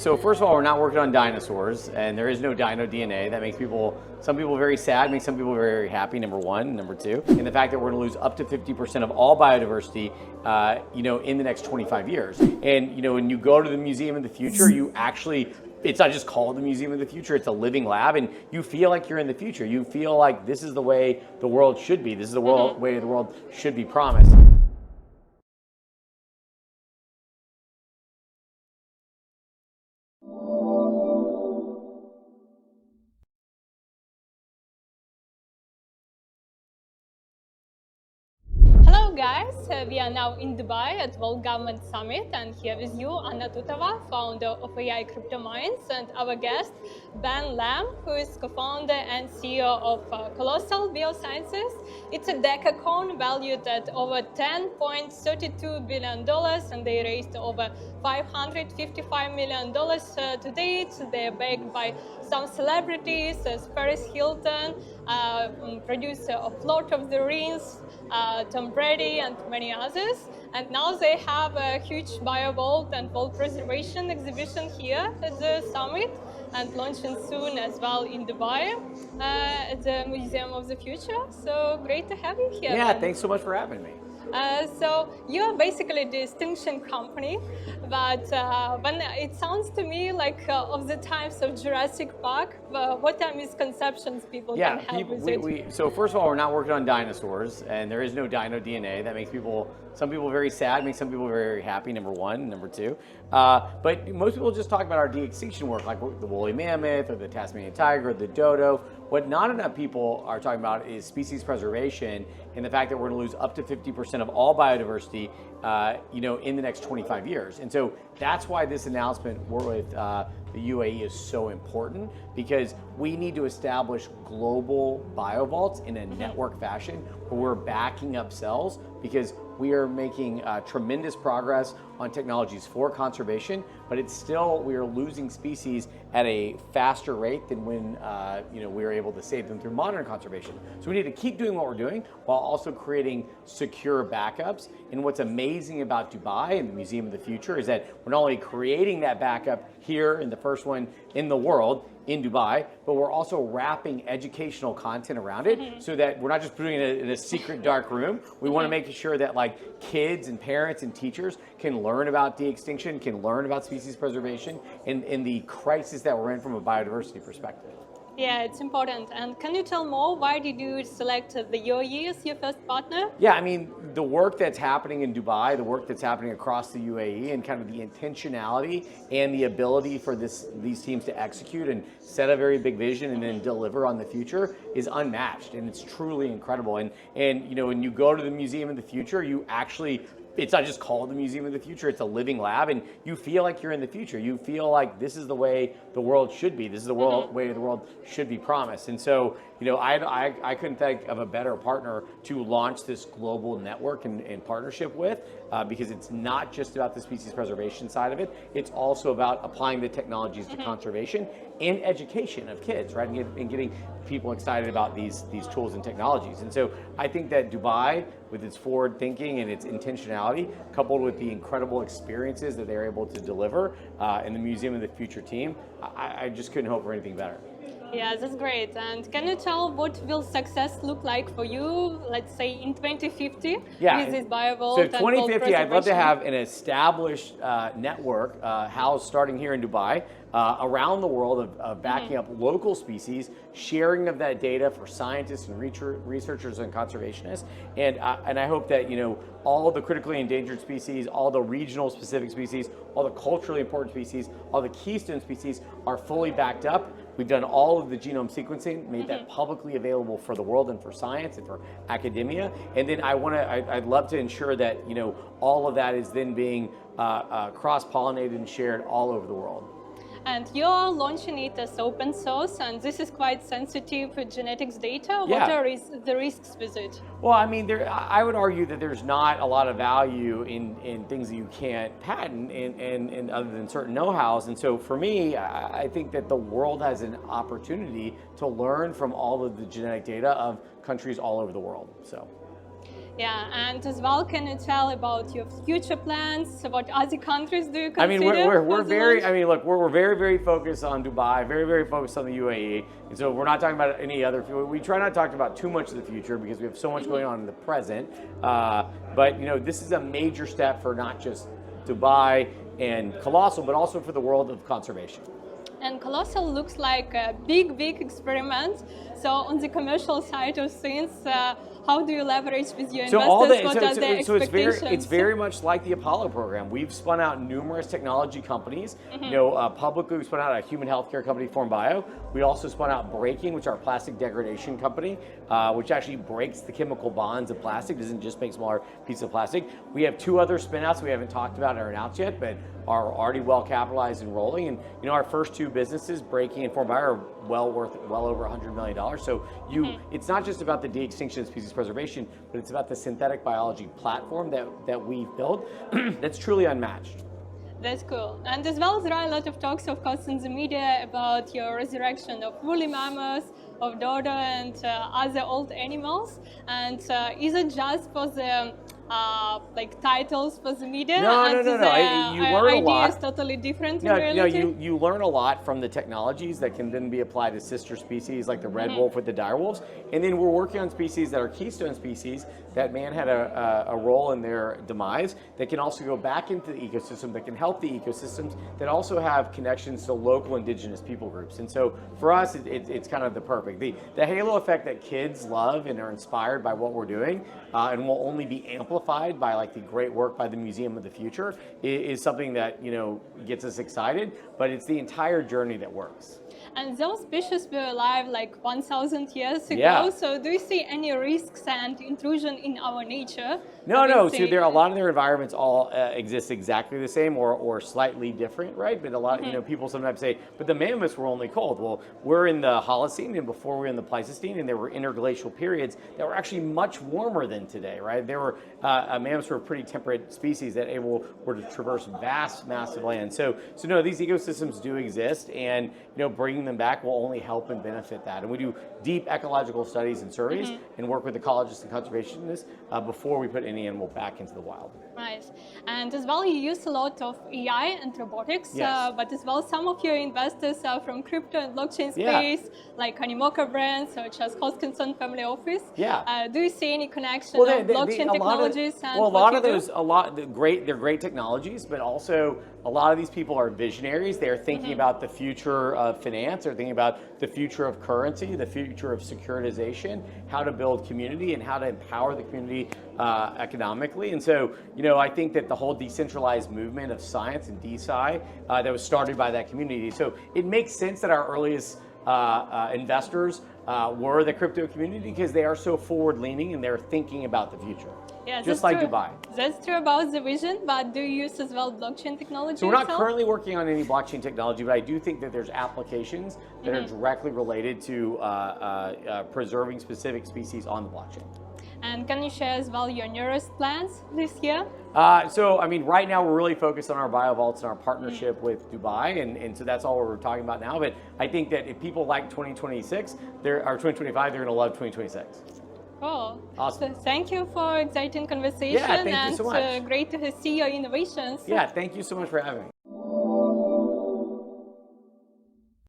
So first of all, we're not working on dinosaurs, and there is no dino DNA. That makes some people very sad, makes some people very, very happy, number one. Number two, and the fact that we're gonna lose up to 50% of all biodiversity, in the next 25 years. And when you go to the Museum of the Future, it's not just called the Museum of the Future, it's a living lab, and you feel like you're in the future. You feel like this is the way the world should be. This is the way the world should be promised. Hello guys, we are now in Dubai at World Government Summit, and here with you Anna Tutova, founder of AI Crypto Minds, and our guest Ben Lamm, who is co-founder and CEO of Colossal Biosciences. It's a decacorn valued at over $10.32 billion, and they raised over $555 million to date. They're backed by some celebrities as Paris Hilton, producer of Lord of the Rings, Tom Brady, and many others. And now they have a huge BioVault and vault preservation exhibition here at the summit, and launching soon as well in Dubai at the Museum of the Future. So great to have you here. Yeah, thanks so much for having me. So you are basically a de-extinction company, but when it sounds to me like of the times of Jurassic Park, what are misconceptions people can have with it? So first of all, we're not working on dinosaurs, and there is no dino DNA. That makes some people very sad, makes some people very, very happy, number one. Number two, but most people just talk about our de-extinction work, like the woolly mammoth or the Tasmanian tiger or the dodo. What not enough people are talking about is species preservation and the fact that we're going to lose up to 50% of all biodiversity, in the next 25 years. And so that's why this announcement with the UAE is so important, because we need to establish global biovaults in a network fashion where we're backing up cells, because we are making tremendous progress on technologies for conservation, but we are losing species at a faster rate than when we were able to save them through modern conservation. So we need to keep doing what we're doing while also creating secure backups. And what's amazing about Dubai and the Museum of the Future is that we're not only creating that backup here in the first one in the world, in Dubai, but we're also wrapping educational content around it, so that we're not just putting it in a secret dark room. We want to make sure that kids and parents and teachers can learn about de-extinction, can learn about species preservation, and the crisis that we're in from a biodiversity perspective. Yeah, it's important. And can you tell more? Why did you select the UAE as your first partner? Yeah, I mean, the work that's happening in Dubai, the work that's happening across the UAE, and kind of the intentionality and the ability for these teams to execute and set a very big vision and then deliver on the future is unmatched, and it's truly incredible. And when you go to the Museum of the Future, it's not just called the Museum of the Future, it's a living lab, and you feel like you're in the future. You feel like this is the way the world should be. This is the way the world should be promised. And so, I couldn't think of a better partner to launch this global network and partnership with, because it's not just about the species preservation side of it. It's also about applying the technologies to conservation and education of kids, right? And getting people excited about these tools and technologies. And so I think that Dubai, with its forward thinking and its intentionality, coupled with the incredible experiences that they're able to deliver, and the Museum of the Future team, I just couldn't hope for anything better. Yeah, that's great. And can you tell what will success look like for you, let's say in 2050, with this BioVault? So 2050, I'd love to have an established network housed starting here in Dubai, around the world of backing up local species, sharing of that data for scientists and researchers and conservationists. And I hope that all the critically endangered species, all the regional specific species, all the culturally important species, all the keystone species are fully backed up. We've done all of the genome sequencing, made that publicly available for the world and for science and for academia. And then I'd love to ensure that all of that is then being cross-pollinated and shared all over the world. And you're launching it as open source, and this is quite sensitive genetics data. Yeah. What are the risks with it? Well, I mean, I would argue that there's not a lot of value in things that you can't patent and other than certain know-hows. And so for me, I think that the world has an opportunity to learn from all of the genetic data of countries all over the world. So. Yeah, and as well, can you tell about your future plans? What other countries do you consider? I mean, we're for the very. launch? I mean, look, we're very, very focused on Dubai, very, very focused on the UAE, and so we're not talking about any other. We try not to talk about too much of the future because we have so much going on in the present. But you know, this is a major step for not just Dubai and Colossal, but also for the world of conservation. And Colossal looks like a big, big experiment. So on the commercial side of things, how do you leverage with your investors? What are their expectations? It's very much like the Apollo program. We've spun out numerous technology companies. You know, publicly we spun out a human healthcare company, Form Bio. We also spun out Breaking, which is our plastic degradation company, which actually breaks the chemical bonds of plastic. Doesn't just make smaller pieces of plastic. We have two other spin-outs we haven't talked about or announced yet, but are already well capitalized and rolling. And you know, our first two businesses, Breaking and Form Bio, are well over $100 million. So it's not just about the de-extinction and species preservation, but it's about the synthetic biology platform that we've built that's truly unmatched. That's cool. And as well, there are a lot of talks, of course, in the media about your resurrection of woolly mammoths, of dodo, and other old animals. And is it just for the like titles for the media? No. You learn a lot. Idea is totally different in reality? No, you learn a lot from the technologies that can then be applied to sister species like the red wolf with the dire wolves. And then we're working on species that are keystone species that man had a role in their demise that can also go back into the ecosystem, that can help the ecosystems, that also have connections to local indigenous people groups. And so for us, it's kind of the perfect. The halo effect that kids love and are inspired by what we're doing and will only be amplified by like the great work by the Museum of the Future is something that, you know, gets us excited, but it's the entire journey that works. And those species were alive like 1,000 years ago. Yeah. So do you see any risks and intrusion in our nature? No. So there are a lot of their environments all exist exactly the same or slightly different, right? But a lot, you know, people sometimes say, but the mammoths were only cold. Well, we're in the Holocene, and before we were in the Pleistocene, and there were interglacial periods that were actually much warmer than today, right? There were mammoths were a pretty temperate species that were to traverse vast, massive land. So no, these ecosystems do exist, and you know, bringing them back will only help and benefit that. And we do deep ecological studies and surveys and work with ecologists and conservationists before we put any animal back into the wild. Nice. And as well, you use a lot of AI and robotics, Yes. but as well, some of your investors are from crypto and blockchain space, like Animoca brands, such as Hoskinson Family Office. Yeah. Do you see any connection of blockchain technologies and well, they're great technologies, but also a lot of these people are visionaries. They're thinking about the future of finance. They're thinking about the future of currency, the future of securitization, how to build community and how to empower the community economically. And so, you know, I think that the whole decentralized movement of science and DeSci that was started by that community. So it makes sense that our earliest investors were the crypto community because they are so forward-leaning and they're thinking about the future. Yeah, just like true. Dubai. That's true about the vision, but do you use as well blockchain technology? So we're not currently working on any blockchain technology, but I do think that there's applications that are directly related to preserving specific species on the blockchain. And can you share as well your nearest plans this year? So, I mean, right now we're really focused on our BioVaults and our partnership with Dubai, and so that's all we're talking about now. But I think that if people like 2026, or 2025, they're going to love 2026. Cool. Awesome. So thank you for exciting conversation. Yeah, thank you so much. And great to see your innovations. Yeah, thank you so much for having me.